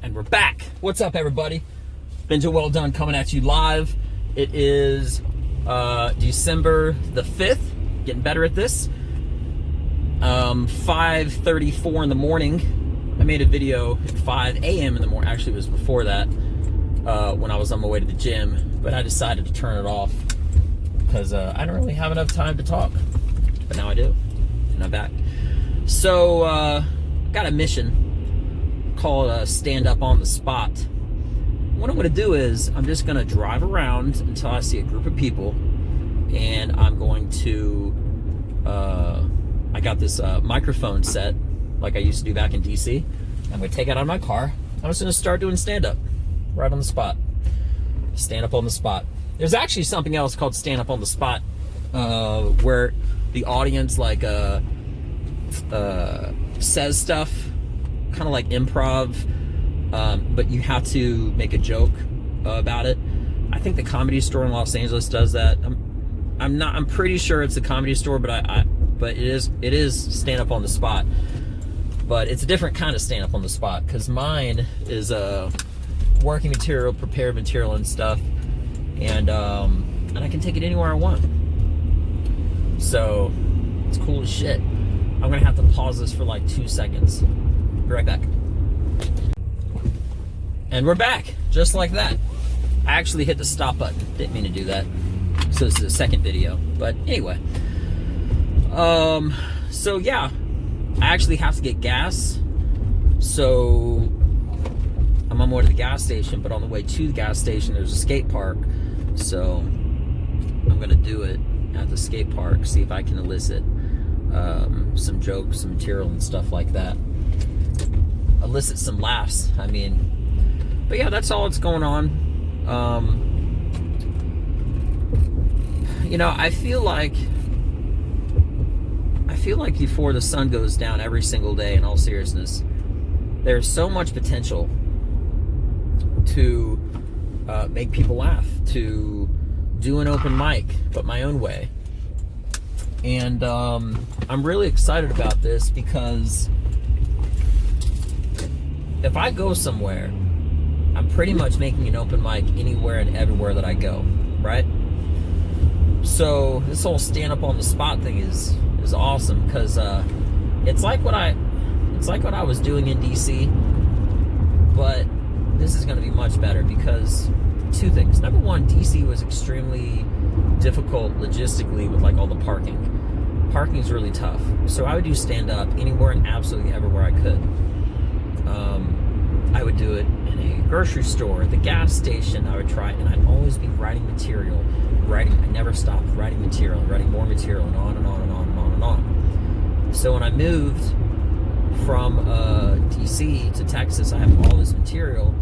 And we're back. What's up, everybody? Benja Well Done coming at you live. It is December the 5th. Getting better at this. 5:34 in the morning. I made a video at 5 a.m. in the morning. Actually, it was before that when I was on my way to the gym. But I decided to turn it off because I don't really have enough time to talk. But now I do. And I'm back. So, got a mission called Stand Up on the Spot. What I'm going to do is I'm just going to drive around until I see a group of people, and I'm going to I got this microphone set like I used to do back in DC. I'm going to take it out of my car. I'm just going to start doing stand-up right on the spot. Stand up on the spot. There's actually something else called stand up on the spot where the audience like says stuff, kind of like improv, but you have to make a joke about it. I think the Comedy Store in Los Angeles does that. I'm pretty sure it's the Comedy Store, but but it is stand up on the spot. But it's a different kind of stand up on the spot because mine is working material, prepared material and stuff, and I can take it anywhere I want. So it's cool as shit. I'm gonna have to pause this for like 2 seconds. Be right back. And we're back, just like that. I actually hit the stop button. Didn't mean to do that. So this is the second video. But anyway. So yeah. I actually have to get gas. So I'm on my way to the gas station, but on the way to the gas station there's a skate park. So I'm gonna do it at the skate park, see if I can elicit some jokes, some material and stuff like that. Elicit some laughs, I mean. But yeah, that's all that's going on. You know, I feel like before the sun goes down every single day, in all seriousness, there's so much potential to make people laugh, to do an open mic, but my own way. And I'm really excited about this because if I go somewhere, I'm pretty much making an open mic anywhere and everywhere that I go, right? So this whole stand up on the spot thing is awesome because it's like what I was doing in DC, but this is going to be much better because two things. Number one, DC was extremely difficult logistically with like all the parking. Parking is really tough. So I would do stand up anywhere and absolutely everywhere I could. I would do it in a grocery store, at the gas station. I would try it, and I'd always be writing material. I never stopped writing material, writing more material, and on and on and on and on and on. So when I moved from DC to Texas, I have all this material,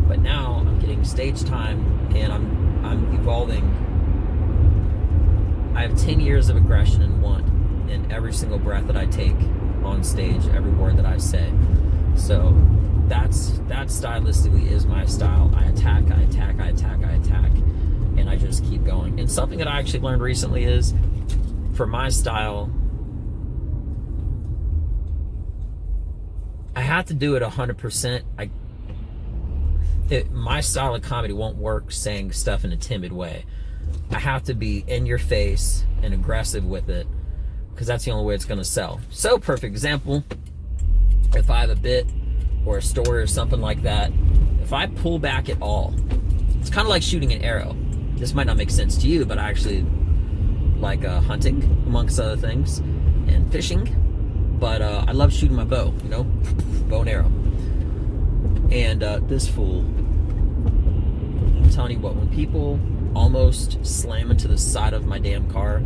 but now I'm getting stage time, and I'm evolving. I have 10 years of aggression in every single breath that I take on stage, every word that I say. So that stylistically is my style. I attack, and I just keep going. And something that I actually learned recently is, for my style, I have to do it 100%. My style of comedy won't work saying stuff in a timid way. I have to be in your face and aggressive with it because that's the only way it's going to sell. So, perfect example, if I have a bit or a story or something like that, if I pull back at all, it's kind of like shooting an arrow. This might not make sense to you, but I actually like hunting, amongst other things, and fishing. But I love shooting my bow, you know, bow and arrow. And this fool, I'm telling you what, when people almost slam into the side of my damn car,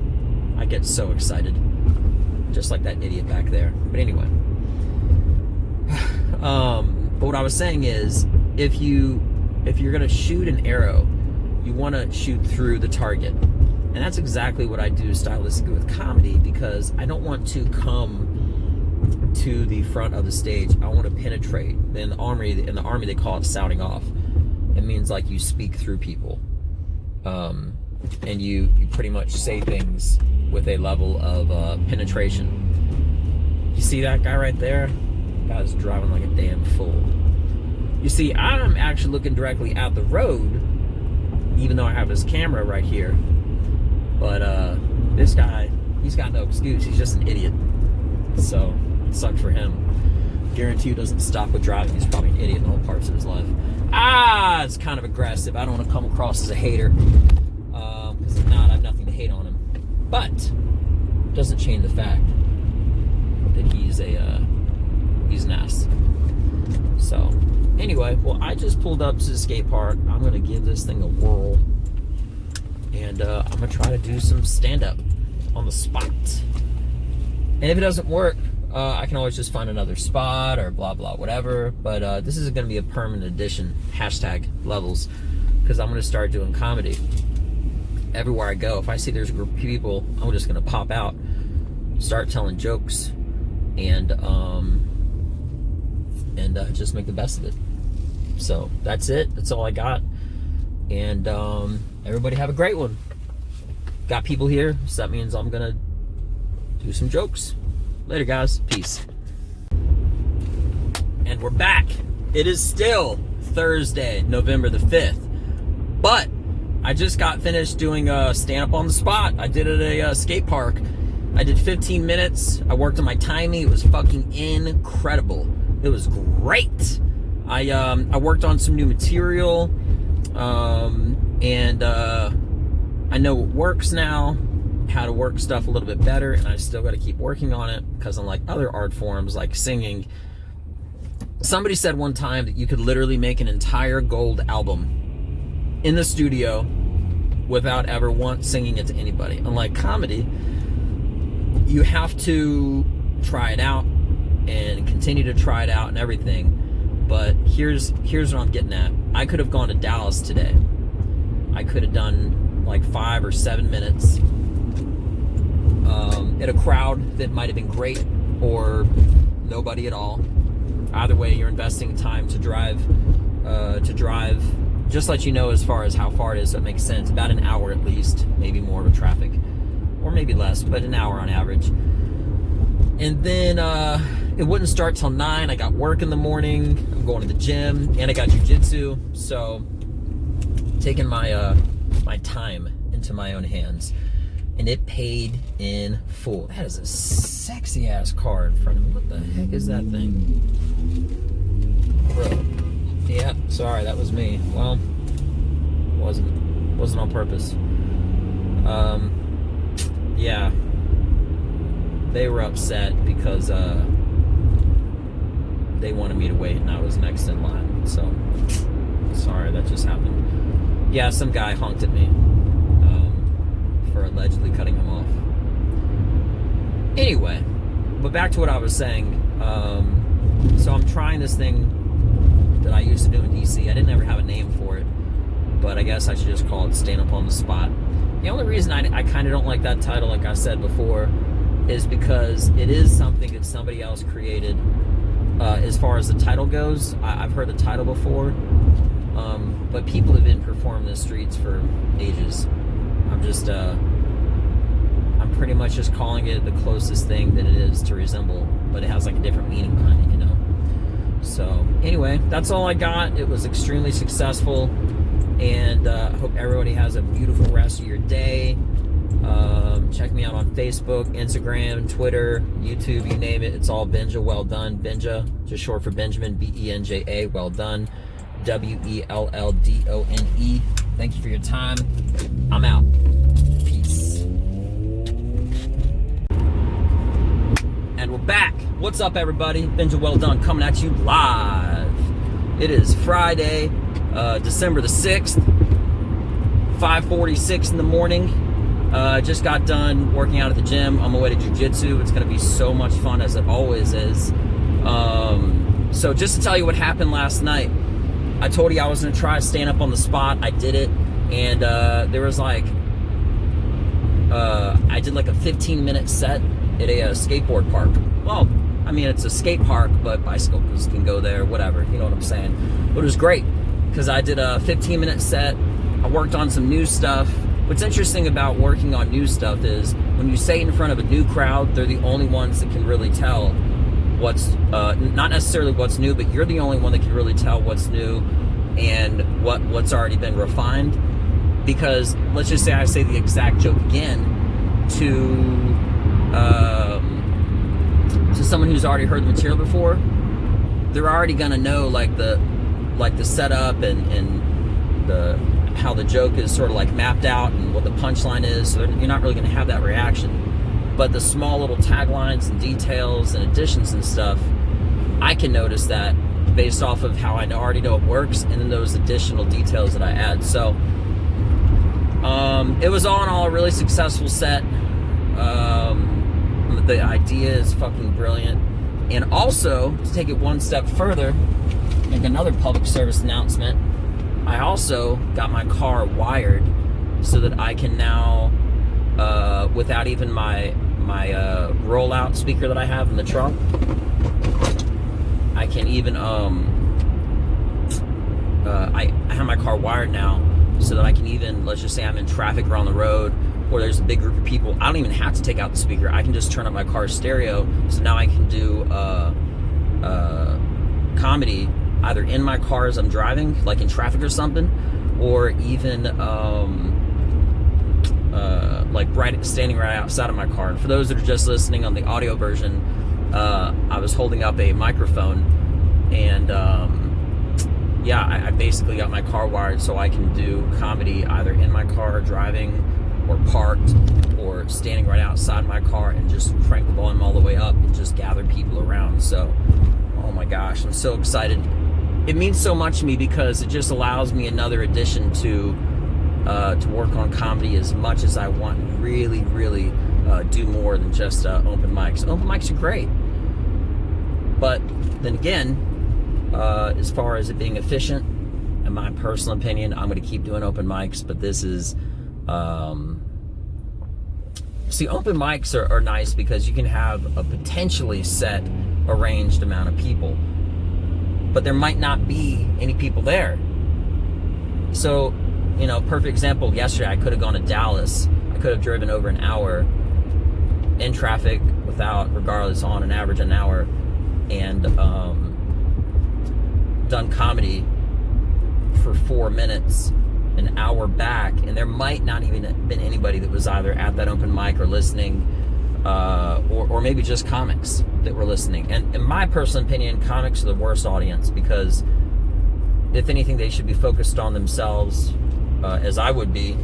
I get so excited. Just like that idiot back there. But anyway. But what I was saying is, if you're gonna shoot an arrow, you want to shoot through the target, and that's exactly what I do stylistically with comedy, because I don't want to come to the front of the stage. I want to penetrate. In the army they call it sounding off. It means like you speak through people, and you pretty much say things with a level of penetration. You see that guy right there? Guy's driving like a damn fool. You see, I'm actually looking directly at the road, even though I have this camera right here. But this guy, he's got no excuse. He's just an idiot. So, it sucks for him. Guarantee you doesn't stop with driving. He's probably an idiot in all parts of his life. It's kind of aggressive. I don't want to come across as a hater. Because if not, I have nothing to hate on him. But, doesn't change the fact that he's an ass. So, anyway, well, I just pulled up to the skate park. I'm going to give this thing a whirl. And I'm going to try to do some stand-up on the spot. And if it doesn't work, I can always just find another spot or blah, blah, whatever. But this is going to be a permanent addition, #levels, because I'm going to start doing comedy. Everywhere I go, if I see there's a group of people, I'm just going to pop out, start telling jokes, and just make the best of it. So that's it. That's all I got. And everybody have a great one. Got people here, so that means I'm gonna do some jokes. Later, guys. Peace. And we're back. It is still Thursday, November the 5th. But I just got finished doing a stand-up on the spot. I did it at a skate park. I did 15 minutes. I worked on my timing. It was fucking incredible. It was great. I worked on some new material, and I know what works now, how to work stuff a little bit better, and I still got to keep working on it, because unlike other art forms like singing, somebody said one time that you could literally make an entire gold album in the studio without ever once singing it to anybody. Unlike comedy, you have to try it out and continue to try it out and everything. But here's what I'm getting at. I could have gone to Dallas today. I could have done like 5 or 7 minutes at a crowd that might have been great or nobody at all. Either way, you're investing time to drive. Just let you know as far as how far it is, so it makes sense. About an hour at least, maybe more with traffic, or maybe less, but an hour on average. And then it wouldn't start till 9. I got work in the morning. I'm going to the gym, and I got jiu-jitsu. So taking my my time into my own hands, and it paid in full. That is a sexy ass car in front of me. What the heck is that thing, bro? Yeah, sorry, that was me. Well, wasn't on purpose. Yeah. They were upset because they wanted me to wait and I was next in line. So, sorry, that just happened. Yeah, some guy honked at me for allegedly cutting him off. Anyway, but back to what I was saying. So I'm trying this thing that I used to do in DC. I didn't ever have a name for it, but I guess I should just call it Stand Up on the Spot. The only reason I kind of don't like that title, like I said before, is because it is something that somebody else created. As far as the title goes, I've heard the title before, but people have been performing in the streets for ages. I'm pretty much just calling it the closest thing that it is to resemble, but it has like a different meaning behind it, you know? So, anyway, that's all I got. It was extremely successful, and I hope everybody has a beautiful rest of your day. Check me out on Facebook, Instagram, Twitter, YouTube, you name it. It's all Benja Well Done. Benja, just short for Benjamin, Benja, Well Done, WELLDONE. Thank you for your time. I'm out. Peace. And we're back. What's up, everybody? Benja Well Done coming at you live. It is Friday, December the 6th, 5:46 in the morning. Just got done working out at the gym on my way to jiu-jitsu. It's going to be so much fun, as it always is. So just to tell you what happened last night, I told you I was going to try Stand Up on the Spot. I did it, and there was like, I did like a 15-minute set at a skateboard park. Well, I mean, it's a skate park, but bicycles can go there, whatever, you know what I'm saying. But it was great, because I did a 15-minute set. I worked on some new stuff. What's interesting about working on new stuff is when you say it in front of a new crowd, they're the only ones that can really tell what's not necessarily what's new, but you're the only one that can really tell what's new and what's already been refined. Because let's just say I say the exact joke again to someone who's already heard the material before, they're already gonna know like the setup and the how the joke is sort of like mapped out and what the punchline is. So you're not really gonna have that reaction. But the small little taglines and details and additions and stuff, I can notice that based off of how I already know it works, and then those additional details that I add. So it was all in all a really successful set. The idea is fucking brilliant. And also, to take it one step further, make another public service announcement, I also got my car wired so that I can now, without even my rollout speaker that I have in the trunk, I can even, I have my car wired now so that I can even, let's just say I'm in traffic or on the road, or there's a big group of people, I don't even have to take out the speaker. I can just turn up my car's stereo. So now I can do comedy either in my car as I'm driving, like in traffic or something, or even like standing right outside of my car. And for those that are just listening on the audio version, I was holding up a microphone, and yeah, I basically got my car wired so I can do comedy either in my car driving, or parked, or standing right outside my car and just crank the volume all the way up and just gather people around. So, oh my gosh, I'm so excited. It means so much to me because it just allows me another addition to work on comedy as much as I want. Really, really do more than just open mics. Open mics are great, but then again, as far as it being efficient, in my personal opinion, I'm going to keep doing open mics. But this is see, open mics are nice because you can have a potentially set arranged amount of people, but there might not be any people there. So, you know, perfect example, yesterday I could have gone to Dallas. I could have driven over an hour in traffic regardless, on an average an hour, and done comedy for 4 minutes, an hour back, and there might not even have been anybody that was either at that open mic or listening, or maybe just comics that were listening. And in my personal opinion, comics are the worst audience, because if anything, they should be focused on themselves, as I would be.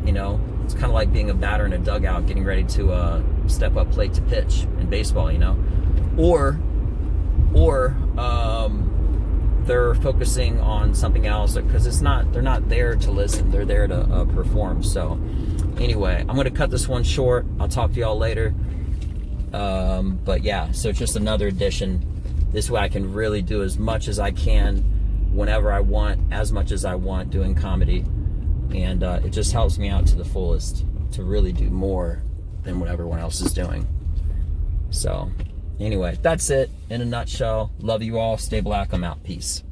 You know, it's kind of like being a batter in a dugout getting ready to step up plate to pitch in baseball, you know, or they're focusing on something else, because they're not there to listen, they're there to perform. So anyway, I'm going to cut this one short. I'll talk to y'all later. But yeah, so it's just another addition. This way I can really do as much as I can, whenever I want, as much as I want, doing comedy. And it just helps me out to the fullest to really do more than what everyone else is doing. So anyway, that's it in a nutshell. Love you all. Stay black. I'm out. Peace.